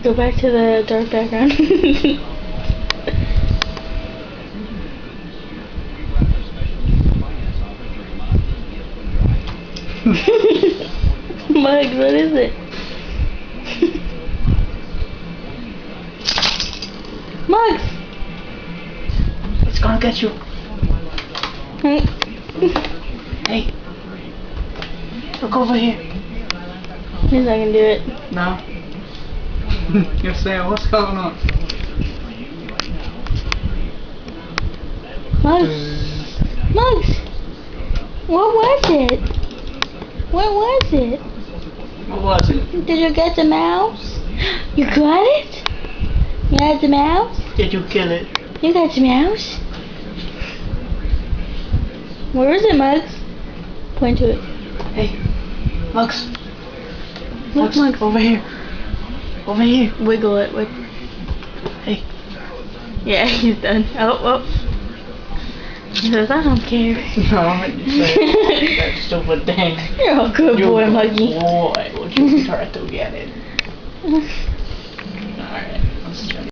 Go back to the dark background. Muggs, what is it? Muggs! It's gonna get you. Hey. Look over here. He's not gonna do it. No. You're saying, what's going on? Muggs! Muggs! What was it? What was it? What was it? Did you get the mouse? You got it? You got the mouse? Did you kill it? You got the mouse? Where is it, Muggs? Point to it. Hey. Muggs. Look, Muggs. Over here. Over here. Wiggle it. Hey. Yeah, he's done. Oh. He says, I don't care. No, I meant to say that stupid thing. You're a good boy, Muggy. Boy, would you try to get it?